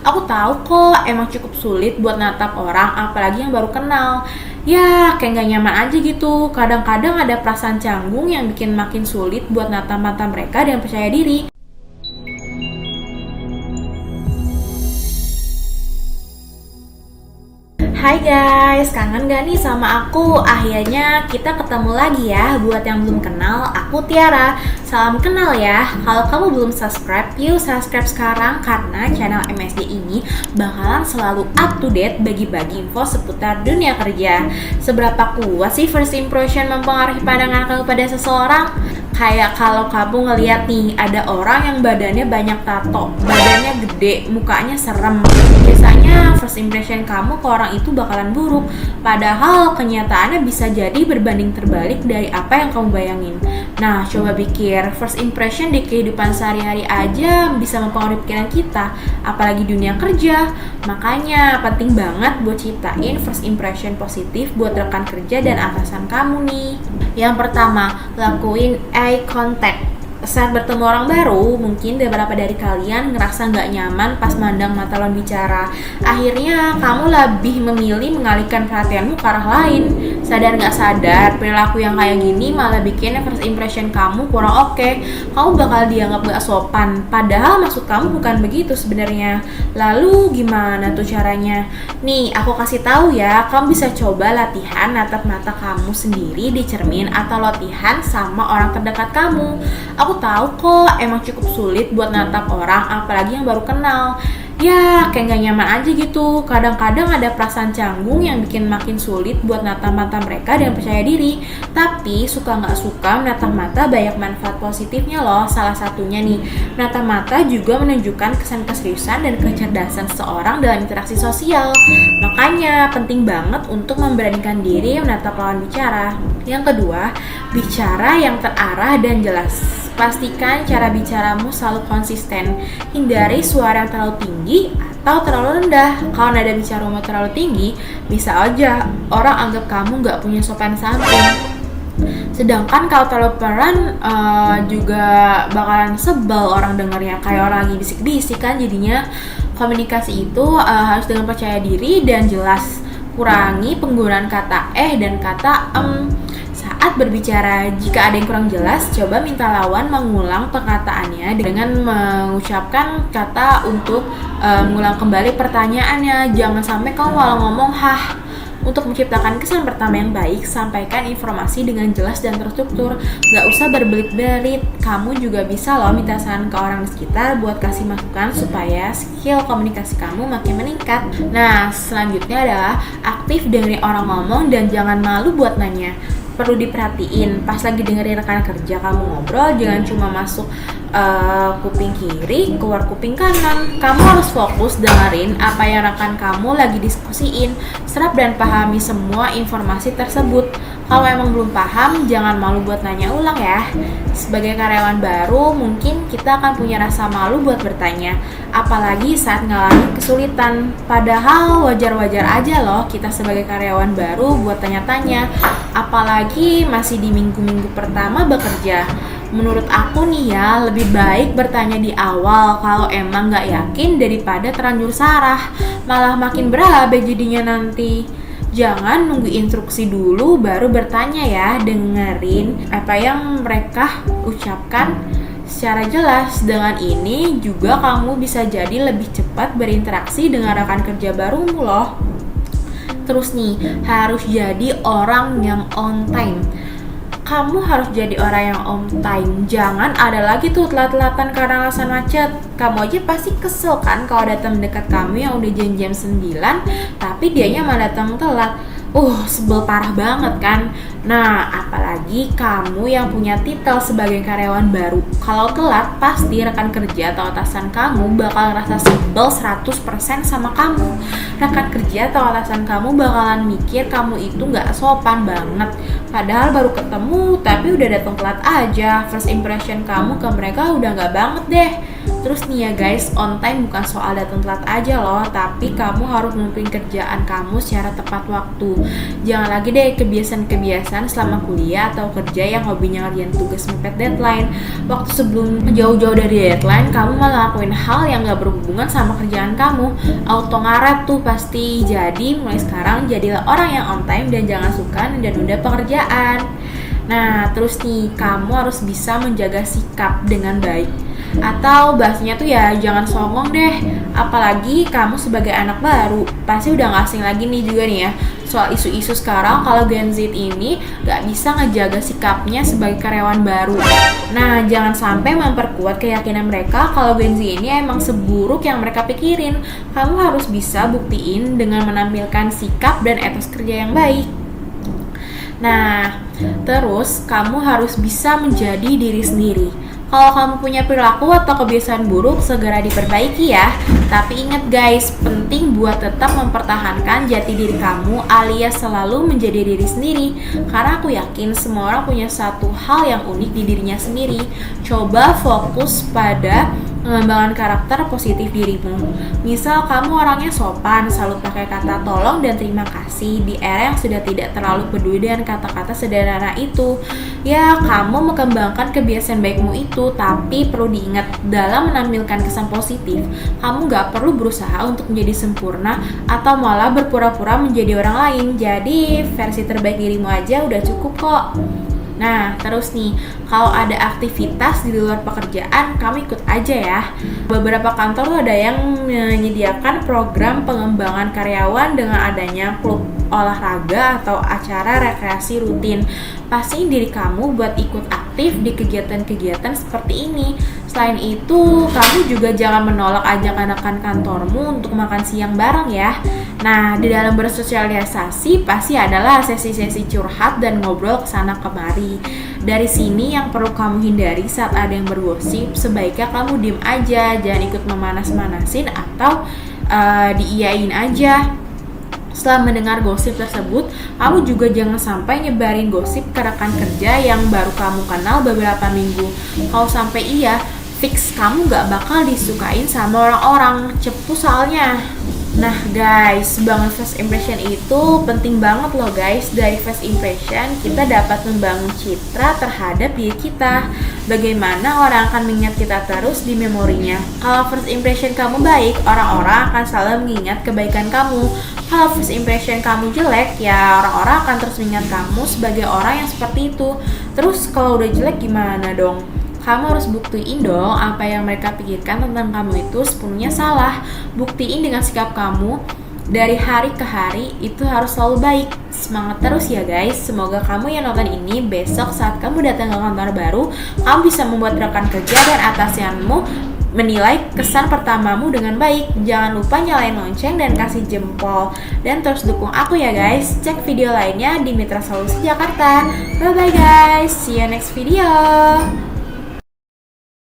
Aku tahu kok emang cukup sulit buat natap orang, apalagi yang baru kenal. Ya, kayak gak nyaman aja gitu. Kadang-kadang ada perasaan canggung yang bikin makin sulit buat natap mata mereka dan percaya diri. Hai guys, kangen gak nih sama aku? Akhirnya kita ketemu lagi ya. Buat yang belum kenal, aku Tiara. Salam kenal ya. Kalau kamu belum subscribe, yuk subscribe sekarang. Karena channel MSD ini bakalan selalu up to date bagi-bagi info seputar dunia kerja. Seberapa kuat sih first impression mempengaruhi pandangan kamu pada seseorang? Kayak kalau kamu ngeliat nih, ada orang yang badannya banyak tato, badannya gede, mukanya serem. Biasanya first impression kamu ke orang itu bakalan buruk. Padahal kenyataannya bisa jadi berbanding terbalik dari apa yang kamu bayangin. Nah, coba pikir, first impression di kehidupan sehari-hari aja bisa mempengaruhi pikiran kita, apalagi dunia kerja. Makanya penting banget buat ciptain first impression positif buat rekan kerja dan atasan kamu nih. Yang pertama, lakuin eye contact. Saat bertemu orang baru, mungkin beberapa dari kalian ngerasa nggak nyaman pas mandang mata lawan bicara. Akhirnya, kamu lebih memilih mengalihkan perhatianmu ke arah lain. Sadar nggak sadar, perilaku yang kayak gini malah bikin first impression kamu kurang oke. Kamu bakal dianggap nggak sopan, padahal maksud kamu bukan begitu sebenarnya. Lalu gimana tuh caranya? Nih, aku kasih tahu ya, kamu bisa coba latihan natap mata kamu sendiri di cermin atau latihan sama orang terdekat kamu. Aku tahu kok emang cukup sulit buat natap orang, apalagi yang baru kenal. Ya, kayak gak nyaman aja gitu. Kadang-kadang ada perasaan canggung yang bikin makin sulit buat natap mata mereka dan percaya diri. Tapi suka gak suka menatap mata banyak manfaat positifnya loh. Salah satunya nih, menatap mata juga menunjukkan kesan keseriusan dan kecerdasan seseorang dalam interaksi sosial. Makanya penting banget untuk memberanikan diri menatap lawan bicara. Yang kedua, bicara yang terarah dan jelas. Pastikan cara bicaramu selalu konsisten. Hindari suara yang terlalu tinggi atau terlalu rendah. Kalau nada bicaramu terlalu tinggi, bisa aja orang anggap kamu nggak punya sopan santun. Sedangkan kalau terlalu pelan juga bakalan sebel orang dengarnya, kayak orang lagi bisik-bisik kan. Jadinya komunikasi itu harus dengan percaya diri dan jelas. Kurangi penggunaan kata dan kata saat berbicara. Jika ada yang kurang jelas, coba minta lawan mengulang perkataannya dengan mengucapkan kata untuk mengulang kembali pertanyaannya. Jangan sampai kamu malah ngomong hah. Untuk menciptakan kesan pertama yang baik, sampaikan informasi dengan jelas dan terstruktur. Gak usah berbelit-belit. Kamu juga bisa loh minta saran ke orang di sekitar buat kasih masukan supaya skill komunikasi kamu makin meningkat. Nah, selanjutnya adalah aktif dengerin orang ngomong dan jangan malu buat nanya. Perlu diperhatiin, pas lagi dengerin rekan kerja kamu ngobrol, jangan cuma masuk kuping kiri, keluar kuping kanan. Kamu harus fokus dengerin apa yang rekan kamu lagi diskusiin. Serap dan pahami semua informasi tersebut. Kalau emang belum paham, jangan malu buat nanya ulang ya. Sebagai karyawan baru, mungkin kita akan punya rasa malu buat bertanya, apalagi saat ngalamin kesulitan. Padahal wajar-wajar aja loh kita sebagai karyawan baru buat tanya-tanya, apalagi masih di minggu-minggu pertama bekerja. Menurut aku nih ya, lebih baik bertanya di awal kalau emang gak yakin daripada terlanjur sarah. Malah makin berabe jadinya nanti. Jangan nunggu instruksi dulu baru bertanya ya. Dengerin apa yang mereka ucapkan secara jelas. Dengan ini juga kamu bisa jadi lebih cepat berinteraksi dengan rekan kerja barumu loh. Terus nih, harus jadi orang yang on time. Kamu harus jadi orang yang on time. Jangan ada lagi tuh telat-telatan karena alasan macet. Kamu aja pasti kesel kan kalau datang mendekat kamu yang udah jam 9 tapi dianya malah datang telat. Sebel parah banget kan. Nah, apalagi kamu yang punya titel sebagai karyawan baru. Kalau telat, pasti rekan kerja atau atasan kamu bakal ngerasa sebel 100% sama kamu. Rekan kerja atau atasan kamu bakalan mikir kamu itu gak sopan banget. Padahal baru ketemu, tapi udah datang telat aja. First impression kamu ke mereka udah gak banget deh. Terus nih ya guys, on time bukan soal datang telat aja loh, tapi kamu harus memimpin kerjaan kamu secara tepat waktu. Jangan lagi deh kebiasaan-kebiasaan selama kuliah atau kerja yang hobinya ngerjain tugas mepet deadline. Waktu sebelum jauh-jauh dari deadline, kamu malah lakuin hal yang gak berhubungan sama kerjaan kamu. Auto ngaret tuh pasti. Jadi mulai sekarang jadilah orang yang on time dan jangan suka nunda-nunda pekerjaan. Nah, terus nih, kamu harus bisa menjaga sikap dengan baik. Atau bahasanya tuh ya, jangan songong deh. Apalagi kamu sebagai anak baru, pasti udah gak asing lagi nih juga nih ya soal isu-isu sekarang kalau Gen Z ini gak bisa ngejaga sikapnya sebagai karyawan baru. Nah, jangan sampai memperkuat keyakinan mereka kalau Gen Z ini emang seburuk yang mereka pikirin. Kamu harus bisa buktiin dengan menampilkan sikap dan etos kerja yang baik. Nah, terus kamu harus bisa menjadi diri sendiri. Kalau kamu punya perilaku atau kebiasaan buruk, segera diperbaiki ya. Tapi ingat guys, penting buat tetap mempertahankan jati diri kamu alias selalu menjadi diri sendiri. Karena aku yakin semua orang punya satu hal yang unik di dirinya sendiri. Coba fokus pada mengembangkan karakter positif dirimu. Misal kamu orangnya sopan, selalu pakai kata tolong dan terima kasih di era yang sudah tidak terlalu peduli dengan kata-kata sederhana itu. Ya, kamu mengembangkan kebiasaan baikmu itu, tapi perlu diingat dalam menampilkan kesan positif, kamu gak perlu berusaha untuk menjadi sempurna atau malah berpura-pura menjadi orang lain. Jadi versi terbaik dirimu aja udah cukup kok. Nah, terus nih, kalau ada aktivitas di luar pekerjaan, kamu ikut aja ya. Beberapa kantor tuh ada yang menyediakan program pengembangan karyawan dengan adanya klub olahraga atau acara rekreasi rutin. Pastiin diri kamu buat ikut aktif di kegiatan-kegiatan seperti ini. Selain itu, kamu juga jangan menolak ajakan kantormu untuk makan siang bareng ya. Nah, di dalam bersosialisasi pasti adalah sesi-sesi curhat dan ngobrol kesana kemari. Dari sini yang perlu kamu hindari saat ada yang bergosip, sebaiknya kamu diem aja, jangan ikut memanas-manasin atau diiyain aja. Setelah mendengar gosip tersebut, kamu juga jangan sampai nyebarin gosip ke rekan kerja yang baru kamu kenal beberapa minggu. Kalau sampai iya, fix kamu gak bakal disukain sama orang-orang, cepu soalnya. Nah guys, bangun first impression itu penting banget loh guys. Dari first impression kita dapat membangun citra terhadap diri kita. Bagaimana orang akan mengingat kita terus di memorinya. Kalau first impression kamu baik, orang-orang akan selalu mengingat kebaikan kamu. Kalau first impression kamu jelek, ya orang-orang akan terus mengingat kamu sebagai orang yang seperti itu. Terus kalau udah jelek gimana dong? Kamu harus buktiin dong apa yang mereka pikirkan tentang kamu itu sepenuhnya salah. Buktiin dengan sikap kamu dari hari ke hari itu harus selalu baik. Semangat terus ya guys. Semoga kamu yang nonton ini besok saat kamu datang ke kantor baru, kamu bisa membuat rekan kerja dan atasanmu menilai kesan pertamamu dengan baik. Jangan lupa nyalain lonceng dan kasih jempol. Dan terus dukung aku ya guys. Cek video lainnya di Mitra Solusi Jakarta. Bye bye guys. See you next video.